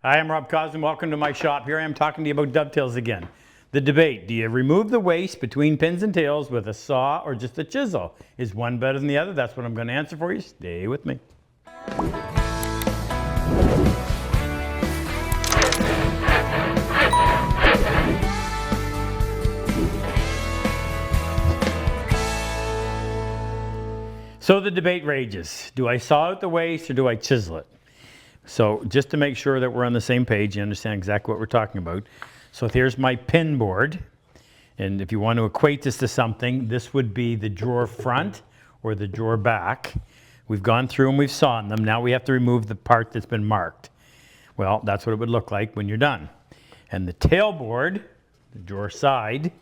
Hi, I'm Rob Cosman. Welcome to my shop. Here I am talking to you about dovetails again. The debate, do you remove the waste between pins and tails with a saw or just a chisel? Is one better than the other? That's what I'm going to answer for you. Stay with me. So the debate rages. Do I saw out the waste or do I chisel it? So just to make sure that we're on the same page, you understand exactly what we're talking about. So here's my pin board. And if you want to equate this to something, this would be the drawer front or the drawer back. We've gone through and we've sawn them. Now we have to remove the part that's been marked. Well, that's what it would look like when you're done. And the tail board, the drawer side,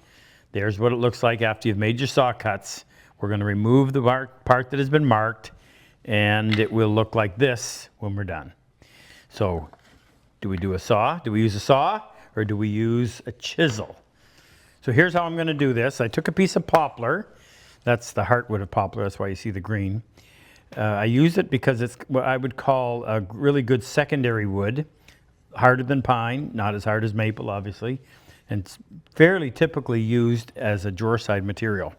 there's what it looks like after you've made your saw cuts. We're going to remove the part that has been marked, and it will look like this when we're done. So, do we do a saw? Do we use a saw, or do we use a chisel? So here's how I'm going to do this. I took a piece of poplar. That's the heartwood of poplar. That's why you see the green. I use it because it's what I would call a really good secondary wood. Harder than pine, not as hard as maple, obviously. And it's fairly typically used as a drawer side material.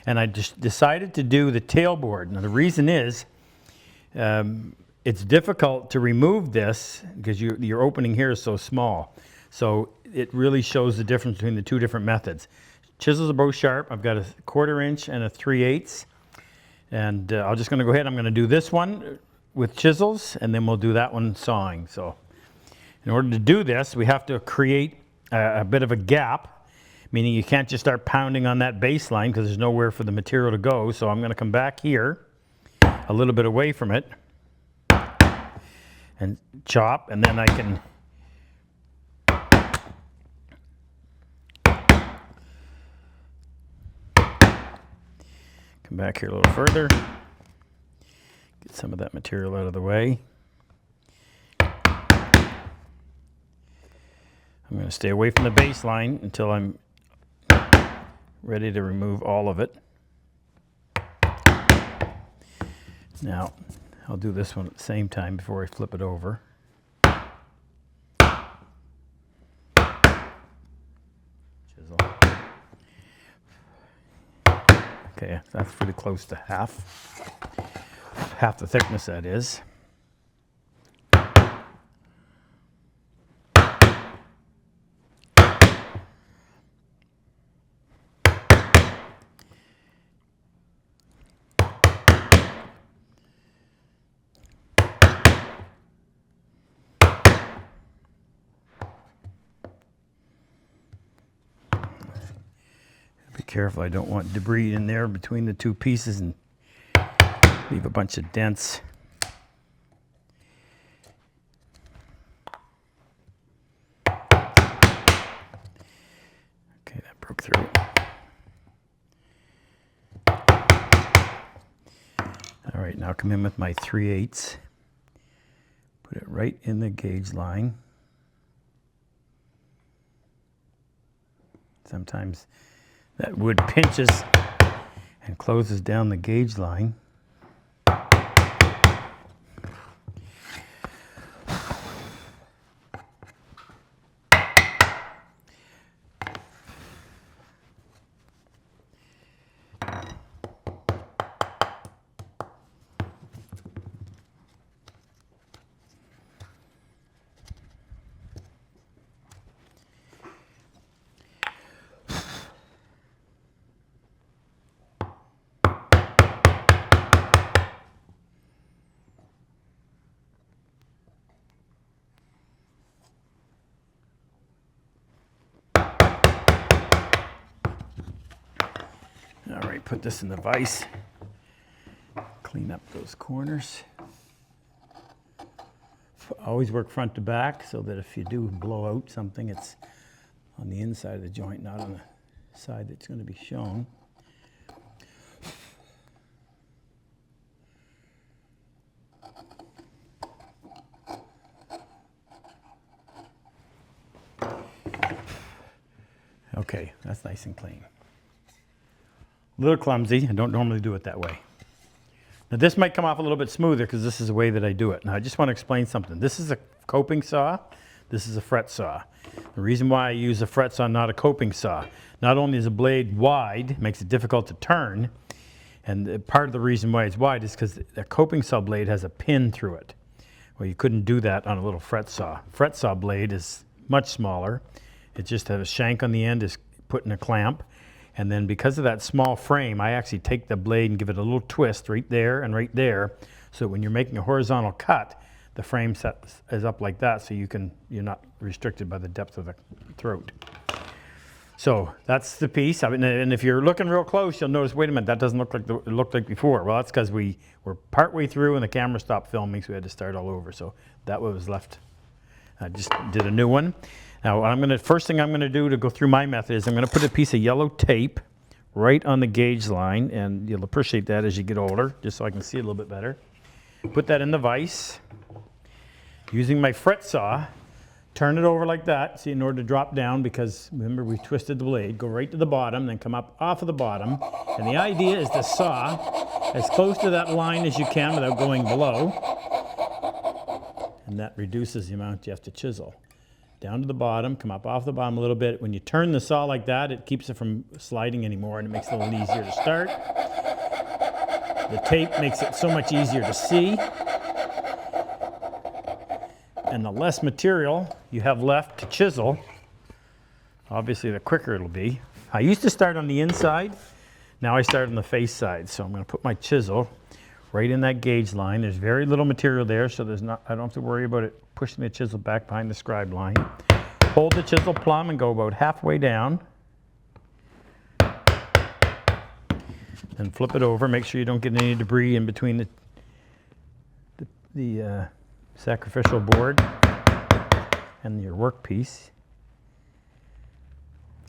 And I just decided to do the tailboard. Now the reason is, it's difficult to remove this because your opening here is so small. So it really shows the difference between the two different methods. Chisels are both sharp. I've got a 1/4 inch and a 3/8. And I'm just going to go ahead. I'm going to do this one with chisels, and then we'll do that one sawing. So in order to do this, we have to create a bit of a gap, meaning you can't just start pounding on that baseline because there's nowhere for the material to go. So I'm going to come back here a little bit away from it and chop, and then I can come back here a little further, get some of that material out of the way. I'm going to stay away from the baseline until I'm ready to remove all of it. Now, I'll do this one at the same time before I flip it over. Chisel. Okay, that's pretty close to half the thickness, that is. Be careful, I don't want debris in there between the two pieces and leave a bunch of dents. Okay, that broke through. All right, now come in with my 3/8. Put it right in the gauge line. Sometimes that wood pinches and closes down the gauge line. All right, put this in the vise. Clean up those corners. Always work front to back so that if you do blow out something, it's on the inside of the joint, not on the side that's going to be shown. Okay, that's nice and clean. A little clumsy. I don't normally do it that way. Now this might come off a little bit smoother because this is the way that I do it. Now I just want to explain something. This is a coping saw. This is a fret saw. The reason why I use a fret saw, not a coping saw, not only is a blade wide, it makes it difficult to turn, and part of the reason why it's wide is because a coping saw blade has a pin through it. Well, you couldn't do that on a little fret saw. Fret saw blade is much smaller. It just has a shank on the end, is put in a clamp, and then because of that small frame, I actually take the blade and give it a little twist right there and right there, so that when you're making a horizontal cut, the frame is up like that, so you're not restricted by the depth of the throat. So that's the piece. And if you're looking real close, you'll notice, wait a minute, that doesn't look like it looked like before. Well, that's because we were partway through and the camera stopped filming, so we had to start all over. So that was left. I just did a new one. Now, first thing I'm going to do to go through my method is I'm going to put a piece of yellow tape right on the gauge line, and you'll appreciate that as you get older, just so I can see it a little bit better. Put that in the vise. Using my fret saw, turn it over like that, see, in order to drop down, because remember we twisted the blade, go right to the bottom, then come up off of the bottom. And the idea is to saw as close to that line as you can without going below. And that reduces the amount you have to chisel. Down to the bottom, come up off the bottom a little bit. When you turn the saw like that, it keeps it from sliding anymore, and it makes it a little easier to start. The tape makes it so much easier to see. And the less material you have left to chisel, obviously the quicker it'll be. I used to start on the inside, now I start on the face side. So I'm going to put my chisel right in that gauge line. There's very little material there, so I don't have to worry about it pushing the chisel back behind the scribe line. Hold the chisel plumb and go about halfway down. Then flip it over, make sure you don't get any debris in between the sacrificial board and your workpiece.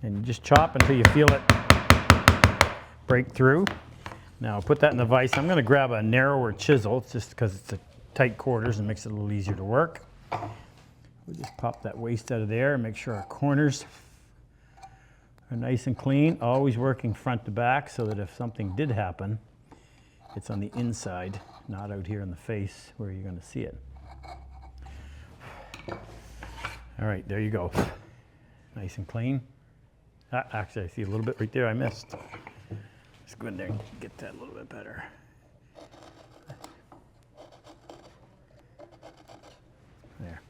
And you just chop until you feel it break through. Now put that in the vise. I'm going to grab a narrower chisel just because it's a tight quarters and makes it a little easier to work. We'll just pop that waste out of there and make sure our corners are nice and clean. Always working front to back so that if something did happen, it's on the inside, not out here in the face where you're going to see it. All right, there you go. Nice and clean. Actually, I see a little bit right there I missed. Let's go in there and get that a little bit better. There.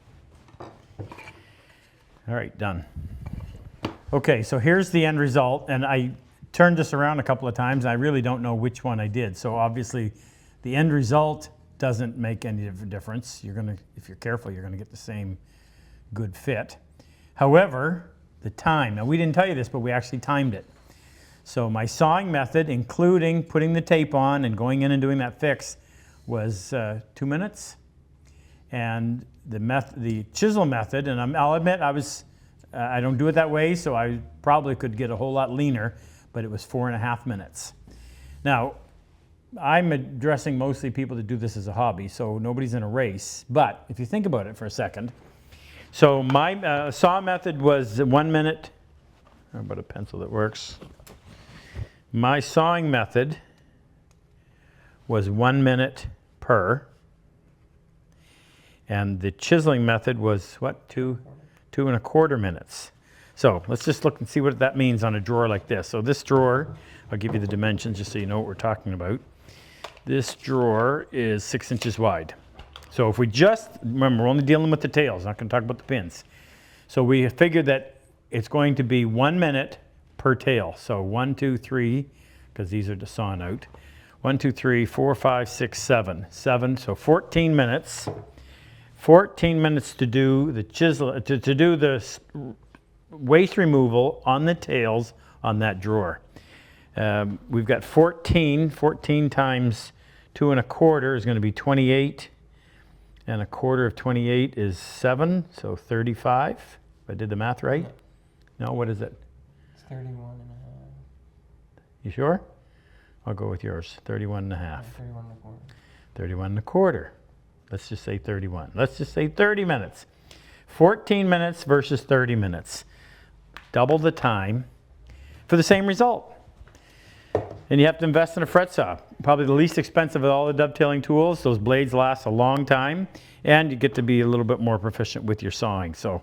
All right, done. Okay, so here's the end result, and I turned this around a couple of times, and I really don't know which one I did. So obviously, the end result doesn't make any difference. If you're careful, you're gonna get the same good fit. However, the time, now we didn't tell you this, but we actually timed it. So my sawing method, including putting the tape on and going in and doing that fix, was 2 minutes. And the chisel method, and I'll admit I don't do it that way, so I probably could get a whole lot leaner, but it was 4.5 minutes. Now, I'm addressing mostly people that do this as a hobby, so nobody's in a race. But if you think about it for a second, so my saw method was 1 minute. How about a pencil that works? My sawing method was 1 minute per. And the chiseling method was what, 2.25 minutes. So let's just look and see what that means on a drawer like this. So this drawer, I'll give you the dimensions just so you know what we're talking about. This drawer is 6 inches wide. So if we remember, we're only dealing with the tails, not going to talk about the pins. So we figured that it's going to be 1 minute per tail. So 1, 2, 3, because these are just sawn out. 1, 2, 3, 4, 5, 6, 7. 7, so 14 minutes. 14 minutes to do the chisel, to do the waste removal on the tails on that drawer. We've got 14 times 2.25 is going to be 28, and 1/4 of 28 is 7, so 35. If I did the math right? No, what is it? It's 31.5. You sure? I'll go with yours, 31.5. 31.25. 31.25. Let's just say 31. Let's just say 30 minutes. 14 minutes versus 30 minutes. Double the time for the same result. And you have to invest in a fret saw. probably the least expensive of all the dovetailing tools. Those blades last a long time, and you get to be a little bit more proficient with your sawing. So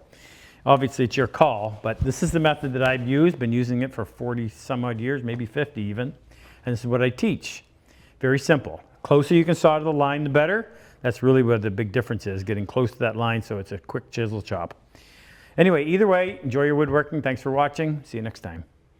obviously it's your call, but this is the method that I've used, been using it for 40 some odd years, maybe 50 even. And this is what I teach. Very simple. Closer you can saw to the line, the better. That's really where the big difference is, getting close to that line so it's a quick chisel chop. Anyway, either way, enjoy your woodworking. Thanks for watching. See you next time.